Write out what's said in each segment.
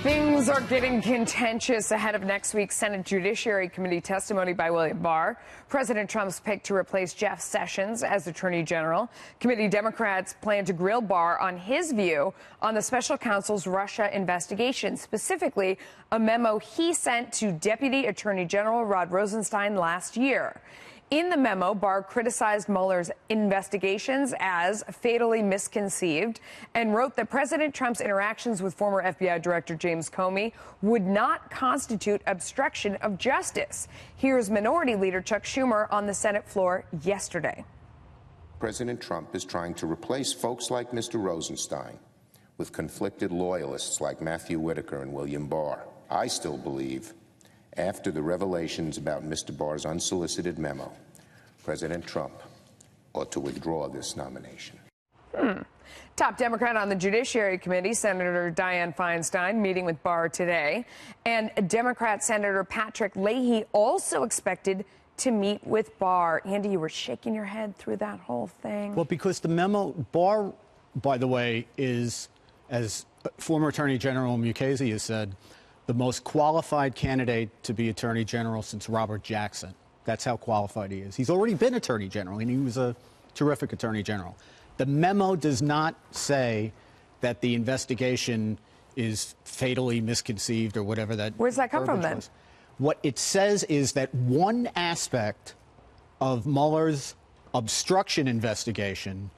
Things are getting contentious ahead of next week's Senate Judiciary Committee testimony by William Barr. President Trump's pick to replace Jeff Sessions as Attorney General. Committee Democrats plan to grill Barr on his view on the special counsel's Russia investigation, specifically a memo he sent to Deputy Attorney General Rod Rosenstein last year. In the memo, Barr criticized Mueller's investigations as fatally misconceived and wrote that President Trump's interactions with former FBI Director James Comey would not constitute obstruction of justice. Here's Minority Leader Chuck Schumer on the Senate floor yesterday. President Trump is trying to replace folks like Mr. Rosenstein with conflicted loyalists like Matthew Whitaker and William Barr. I still believe, after the revelations about Mr. Barr's unsolicited memo, President Trump ought to withdraw this nomination. Top Democrat on the Judiciary Committee, Senator Dianne Feinstein, meeting with Barr today. And Democrat Senator Patrick Leahy also expected to meet with Barr. Andy, you were shaking your head through that whole thing. Well, because the memo, Barr, by the way, is, as former Attorney General Mukasey has said, the most qualified candidate to be Attorney General since Robert Jackson. That's how qualified he is. He's already been Attorney General, and he was a terrific Attorney General. The memo does not say that the investigation is fatally misconceived or whatever that. Where's that come from, then? Was. What it says is that one aspect of Mueller's obstruction investigation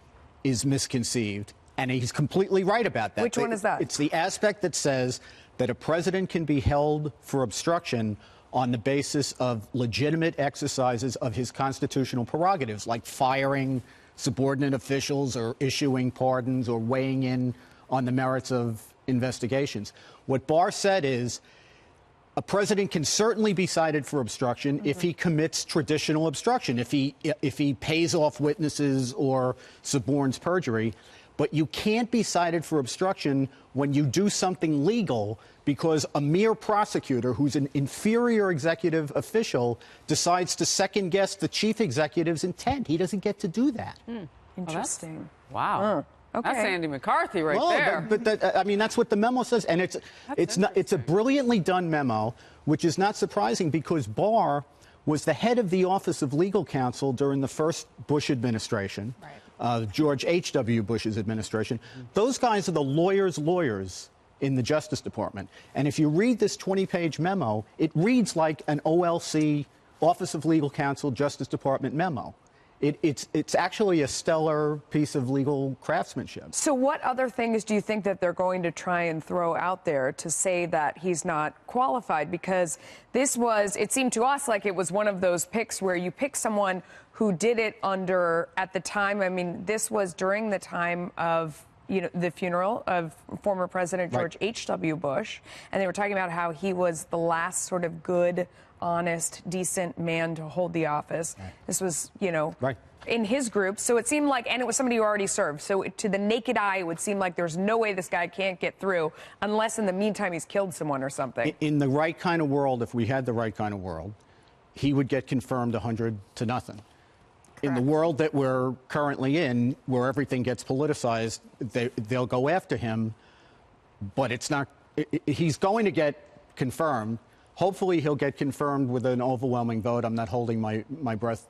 is misconceived, and he's completely right about that. Which one is that? It's the aspect that says that a president can be held for obstruction on the basis of legitimate exercises of his constitutional prerogatives, like firing subordinate officials or issuing pardons or weighing in on the merits of investigations. What Barr said is a president can certainly be cited for obstruction if he commits traditional obstruction, if he pays off witnesses or suborns perjury. But you can't be cited for obstruction when you do something legal because a mere prosecutor who's an inferior executive official decides to second-guess the chief executive's intent. He doesn't get to do that. Interesting. Wow. Okay. That's Andy McCarthy right there. But I mean, that's what the memo says. And it's a brilliantly done memo, which is not surprising because Barr was the head of the Office of Legal Counsel during the first Bush administration. Right. George H.W. Bush's administration. Those guys are the lawyers in the Justice Department. And if you read this 20-page memo, it reads like an OLC, Office of Legal Counsel, Justice Department memo. It's actually a stellar piece of legal craftsmanship. So what other things do you think that they're going to try and throw out there to say that he's not qualified? Because this was, it seemed to us like it was one of those picks where you pick someone who did it under, at the time, I mean, this was during the time of, the funeral of former President George H.W. Bush. And they were talking about how he was the last sort of good, honest, decent man to hold the office. Right. This was, in his group. So it seemed like, and it was somebody who already served. So to the naked eye, it would seem like there's no way this guy can't get through unless in the meantime he's killed someone or something. In the right kind of world, if we had the right kind of world, he would get confirmed 100 to nothing. In the world that we're currently in, where everything gets politicized, they'll go after him, but it's not. He's going to get confirmed. Hopefully, he'll get confirmed with an overwhelming vote. I'm not holding my breath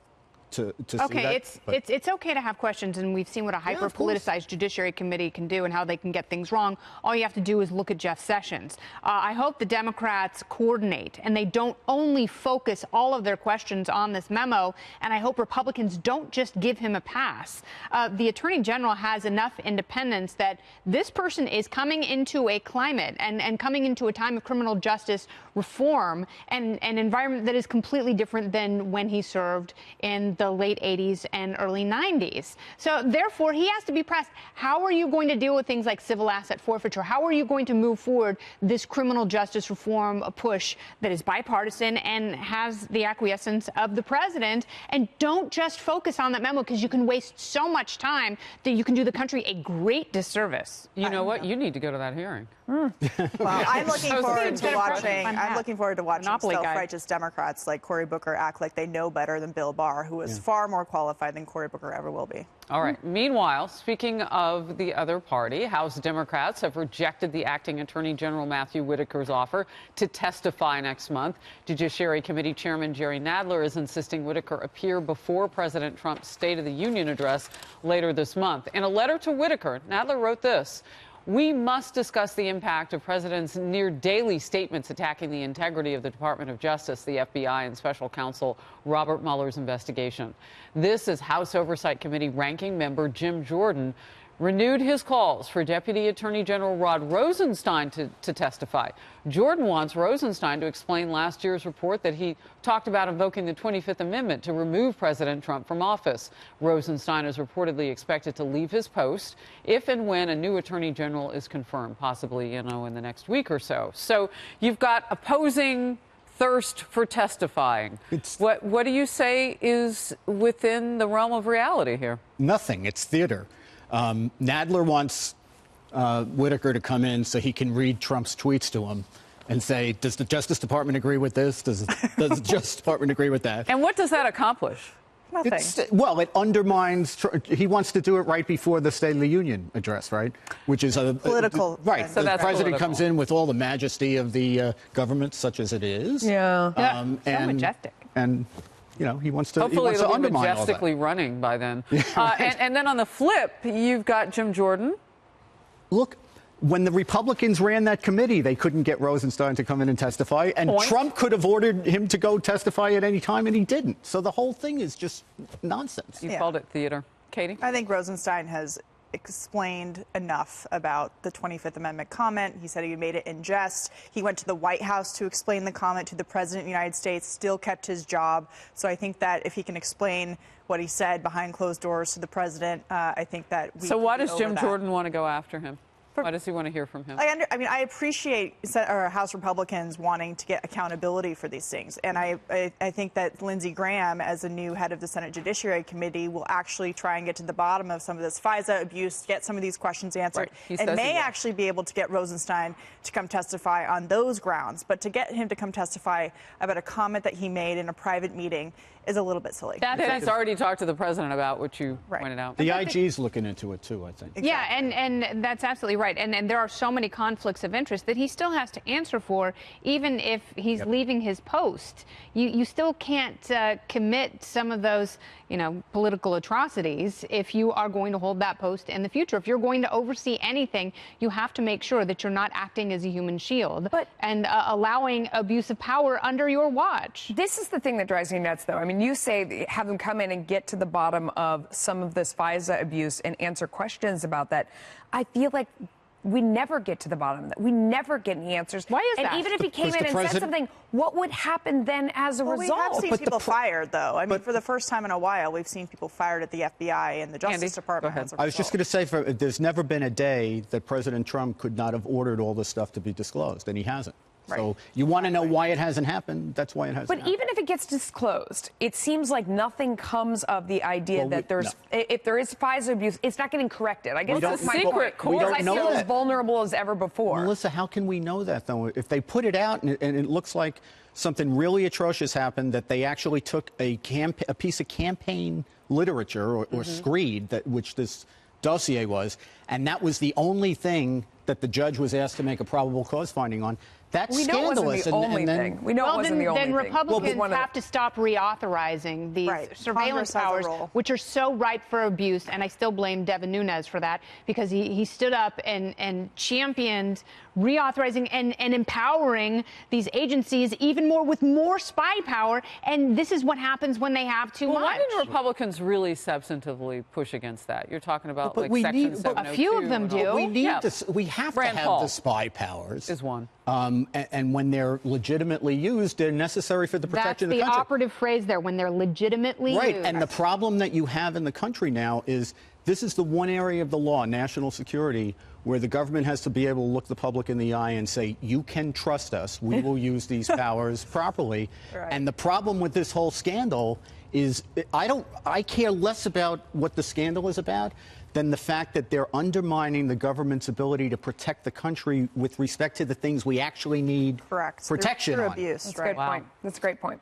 to see that. Okay, it's okay to have questions, and we've seen what a hyper-politicized Judiciary Committee can do and how they can get things wrong. All you have to do is look at Jeff Sessions. I hope the Democrats coordinate, and they don't only focus all of their questions on this memo, and I hope Republicans don't just give him a pass. The Attorney General has enough independence that this person is coming into a climate and coming into a time of criminal justice reform and an environment that is completely different than when he served in the late 80s and early 90s. So therefore, he has to be pressed. How are you going to deal with things like civil asset forfeiture? How are you going to move forward this criminal justice reform push that is bipartisan and has the acquiescence of the president? And don't just focus on that memo, because you can waste so much time that you can do the country a great disservice. You know what? You need to go to that hearing. Well, I'm looking forward to watching. I'm looking forward to watching self-righteous Democrats like Cory Booker act like they know better than Bill Barr, who was is far more qualified than Cory Booker ever will be. All right. Meanwhile, speaking of the other party, House Democrats have rejected the acting Attorney General Matthew Whitaker's offer to testify next month. Judiciary Committee Chairman Jerry Nadler is insisting Whitaker appear before President Trump's State of the Union address later this month. In a letter to Whitaker, Nadler wrote this: "We must discuss the impact of President's near-daily statements attacking the integrity of the Department of Justice, the FBI, and Special Counsel Robert Mueller's investigation." This is House Oversight Committee ranking member Jim Jordan renewed his calls for Deputy Attorney General Rod Rosenstein to testify. Jordan wants Rosenstein to explain last year's report that he talked about invoking the 25th Amendment to remove President Trump from office. Rosenstein is reportedly expected to leave his post if and when a new Attorney General is confirmed, possibly, in the next week or so. So you've got opposing thirst for testifying. What do you say is within the realm of reality here? Nothing. It's theater. Nadler wants Whitaker to come in so he can read Trump's tweets to him and say, does the Justice Department agree with this? Does the Justice Department agree with that? And what does that accomplish? Nothing. Well, it undermines. He wants to do it right before the State of the Union address, right? Which is a political. Right. So the that's president political. comes in with all the majesty of the government, such as it is. Yeah. So majestic. And he wants to. Hopefully it'll be majestically running by then. And then on the flip, you've got Jim Jordan. Look, when the Republicans ran that committee, they couldn't get Rosenstein to come in and testify, and Trump could have ordered him to go testify at any time, and he didn't. So the whole thing is just nonsense. You called it theater. Katie? I think Rosenstein has explained enough about the 25th Amendment comment. He said he made it in jest. He went to the White House to explain the comment to the President of the United States, still kept his job. So I think that if he can explain what he said behind closed doors to the President, I think that we So why can does get Jim over that. Jordan want to go after him? Why does he want to hear from him? I appreciate House Republicans wanting to get accountability for these things. And I think that Lindsey Graham, as a new head of the Senate Judiciary Committee, will actually try and get to the bottom of some of this FISA abuse, get some of these questions answered, and may actually be able to get Rosenstein to come testify on those grounds. But to get him to come testify about a comment that he made in a private meeting is a little bit silly. He's already talked to the president about what you pointed out. The IG's looking into it, too, I think. Exactly. Yeah, and that's absolutely right. And there are so many conflicts of interest that he still has to answer for, even if he's leaving his post. You still can't commit some of those, political atrocities if you are going to hold that post in the future. If you're going to oversee anything, you have to make sure that you're not acting as a human shield and allowing abuse of power under your watch. This is the thing that drives me nuts, though. I mean, you say have them come in and get to the bottom of some of this FISA abuse and answer questions about that. I feel like we never get to the bottom of that. We never get any answers. Why is that? And even if he came in and said something, what would happen then as a result? We have seen people fired, though. I mean, for the first time in a while, we've seen people fired at the FBI and the Justice Department. As a I was just going to say, there's never been a day that President Trump could not have ordered all this stuff to be disclosed, and he hasn't. Right. So you want to know why it hasn't happened? That's why it hasn't happened. But even if it gets disclosed, it seems like nothing comes of the idea that if there is FISA abuse, it's not getting corrected. I guess that's my point. Because I feel as vulnerable as ever before. Melissa, how can we know that, though? If they put it out and it looks like something really atrocious happened, that they actually took a piece of campaign literature or screed, which this dossier was, and that was the only thing that the judge was asked to make a probable cause finding on. That's scandalous. We know it wasn't the only thing. We know it wasn't the only thing. Then Republicans have to stop reauthorizing these surveillance powers, which are so ripe for abuse. And I still blame Devin Nunes for that, because he stood up and championed reauthorizing and empowering these agencies even more with more spy power. And this is what happens when they have too much. Why didn't Republicans really substantively push against that? You're talking about Section 702. A few of them do. We have to have the spy powers. Is one. And when they're legitimately used, they're necessary for the protection of the country. That's the operative phrase there, when they're legitimately used. Right, and the problem that you have in the country now is this is the one area of the law, national security, where the government has to be able to look the public in the eye and say, you can trust us, we will use these powers properly. Right. And the problem with this whole scandal is I care less about what the scandal is about than the fact that they're undermining the government's ability to protect the country with respect to the things we actually need protection on. Abuse. That's a good point. That's a great point.